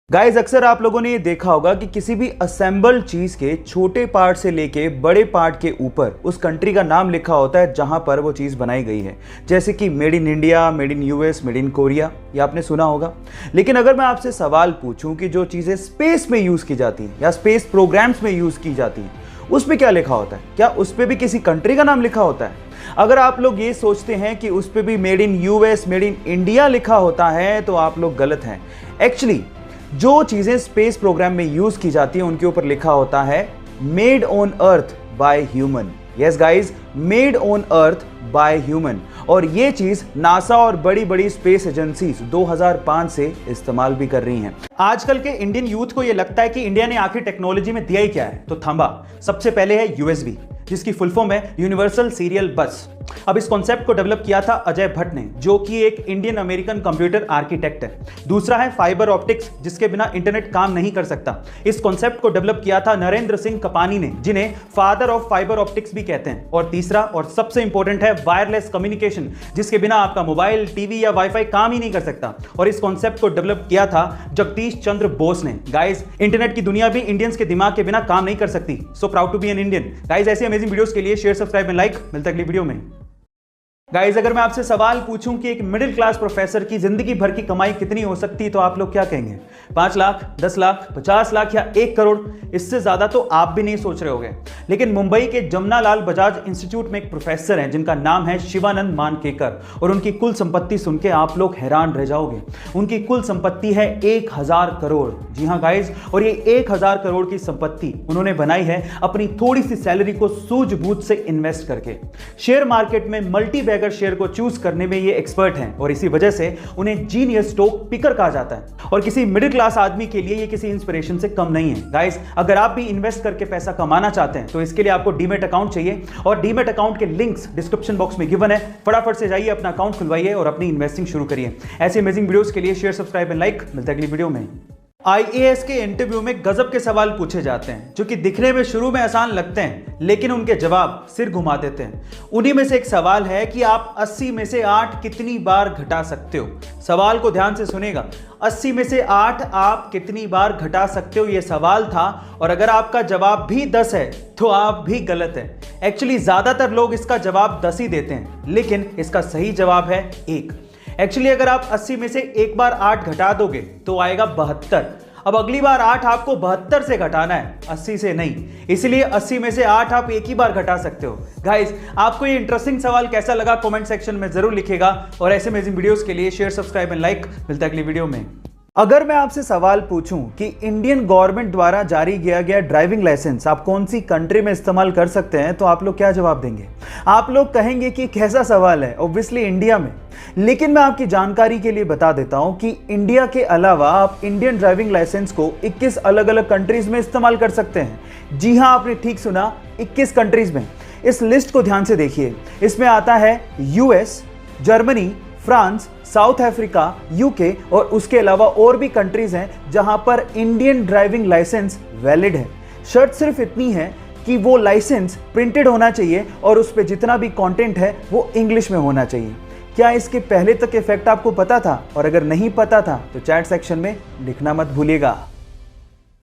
Guys, अक्सर आप लोगों ने ये देखा होगा कि किसी भी असेंबल्ड चीज के छोटे पार्ट से लेके बड़े पार्ट के ऊपर उस कंट्री का नाम लिखा होता है जहां पर वो चीज बनाई गई है। जैसे कि made in India, made in US, made in Korea, ये आपने सुना होगा। लेकिन अगर मैं आपसे सवाल पूछूं कि जो चीजें स्पेस में यूज की जाती हैं या स्पेस प्रोग्राम्स में यूज की जाती हैं, उस पर क्या लिखा होता है? क्या उस पर भी किसी कंट्री का नाम लिखा होता है? अगर आप लोग ये सोचते हैं कि उस पर भी made in US, made in India लिखा होता है तो आप लोग गलत हैं। एक्चुअली जो चीजें स्पेस प्रोग्राम में यूज की जाती हैं उनके ऊपर लिखा होता है made on earth by human. Yes guys, made on earth by human. और ये चीज नासा और बड़ी बड़ी स्पेस एजेंसीज 2005 से इस्तेमाल भी कर रही हैं। आजकल के इंडियन यूथ को ये लगता है कि इंडिया ने आखिर टेक्नोलॉजी में दिया ही क्या है, तो थांबा। सबसे पहले है यूएसबी, जिसकी फुल फॉर्म है यूनिवर्सल सीरियल बस। अब इस कॉन्सेप्ट को डेवलप किया था अजय भट्ट ने, जो कि एक इंडियन अमेरिकन कंप्यूटर आर्किटेक्ट है। दूसरा है फाइबर ऑप्टिक्स, जिसके बिना इंटरनेट काम नहीं कर सकता। इस कॉन्सेप्ट को डेवलप किया था नरेंद्र सिंह कपानी ने, जिन्हें फादर ऑफ फाइबर ऑप्टिक्स भी कहते हैं। और तीसरा और सबसे इंपॉर्टेंट है वायरलेस कम्युनिकेशन, जिसके बिना आपका मोबाइल, टीवी या वाईफाई काम ही नहीं कर सकता। और इस कॉन्सेप्ट को डेवलप किया था जगदीश चंद्र बोस ने। गाइस, इंटरनेट की दुनिया भी इंडियंस के दिमाग के बिना काम नहीं कर सकती। So proud to be an Indian. Guys, ऐसी अमेजिंग वीडियोस के लिए शेयर, सब्सक्राइब एंड लाइक। मिलता है अगली वीडियो में। गाइस, अगर मैं आपसे सवाल पूछूं कि एक मिडिल क्लास प्रोफेसर की जिंदगी भर की कमाई कितनी हो सकती है, तो आप लोग क्या कहेंगे? 5 लाख, 10 लाख, 50 लाख या 1 करोड़? इससे ज्यादा तो आप भी नहीं सोच रहे होंगे। लेकिन मुंबई के जमनालाल बजाज इंस्टीट्यूट में एक प्रोफेसर हैं जिनका नाम है शिवानंद मानकेकर, और उनकी कुल संपत्ति सुन के आप लोग हैरान रह जाओगे। उनकी कुल संपत्ति है 1000 करोड़। जी हाँ गाइस, और ये 1000 करोड़ की संपत्ति उन्होंने बनाई है अपनी थोड़ी सी सैलरी को सूझबूझ से इन्वेस्ट करके। शेयर मार्केट में मल्टी बैगर शेयर को चूज करने में ये एक्सपर्ट हैं, और इसी वजह से उन्हें जीनियस स्टॉक पिकर कहा जाता है। और किसी मिडिल क्लास आदमी के लिए ये किसी इंस्पिरेशन से कम नहीं है। गाइस, अगर आप भी इन्वेस्ट करके पैसा कमाना चाहते हैं तो इसके लिए आपको डीमैट अकाउंट चाहिए, और डीमैट अकाउंट के लिंक्स डिस्क्रिप्शन बॉक्स में गिवन है। फटाफट से जाइए, अपना अकाउंट खुलवाइए और अपनी इन्वेस्टिंग शुरू करिए। ऐसे अमेजिंग वीडियोस के लिए शेयर, सब्सक्राइब एंड लाइक। मिलता है अगली वीडियो में। आईएएस के इंटरव्यू में गजब के सवाल पूछे जाते हैं, जो कि दिखने में शुरू में आसान लगते हैं, लेकिन उनके जवाब सिर घुमा देते हैं। उन्हीं में से एक सवाल है कि आप 80 में से 8 कितनी बार घटा सकते हो? सवाल को ध्यान से सुनेगा। 80 में से 8 आप कितनी बार घटा सकते हो, यह सवाल था। और अगर आपका जवाब भी 10 है तो आप भी गलत है। एक्चुअली ज्यादातर लोग इसका जवाब 10 ही देते हैं, लेकिन इसका सही जवाब है 1। एक्चुअली अगर आप 80 में से एक बार 8 घटा दोगे तो आएगा 72। अब अगली बार 8 आपको 72 से घटाना है, 80 से नहीं। इसलिए 80 में से 8 आप एक ही बार घटा सकते हो। गाइस, आपको ये इंटरेस्टिंग सवाल कैसा लगा कमेंट सेक्शन में जरूर लिखिएगा। और ऐसे अमेजिंग वीडियोस के लिए शेयर, सब्सक्राइब एंड लाइक। मिलता है अगली वीडियो में। अगर मैं आपसे सवाल पूछूं कि इंडियन गवर्नमेंट द्वारा जारी किया गया ड्राइविंग लाइसेंस आप कौन सी कंट्री में इस्तेमाल कर सकते हैं, तो आप लोग क्या जवाब देंगे? आप लोग कहेंगे कि कैसा सवाल है, ऑब्वियसली इंडिया में। लेकिन मैं आपकी जानकारी के लिए बता देता हूं कि इंडिया के अलावा आप इंडियन ड्राइविंग लाइसेंस को 21 अलग अलग कंट्रीज में इस्तेमाल कर सकते हैं। जी हां, आपने ठीक सुना, 21 कंट्रीज में। इस लिस्ट को ध्यान से देखिए। इसमें आता है US, Germany, France, south Africa, UK, और उसके अलावा और भी कंट्रीज हैं जहां पर इंडियन ड्राइविंग लाइसेंस वैलिड है। शर्त सिर्फ इतनी है कि वो लाइसेंस प्रिंटेड होना चाहिए और उस पर जितना भी कंटेंट है वो इंग्लिश में होना चाहिए। क्या इसके पहले तक इफेक्ट आपको पता था? और अगर नहीं पता था तो चैट सेक्शन में लिखना मत भूलिएगा।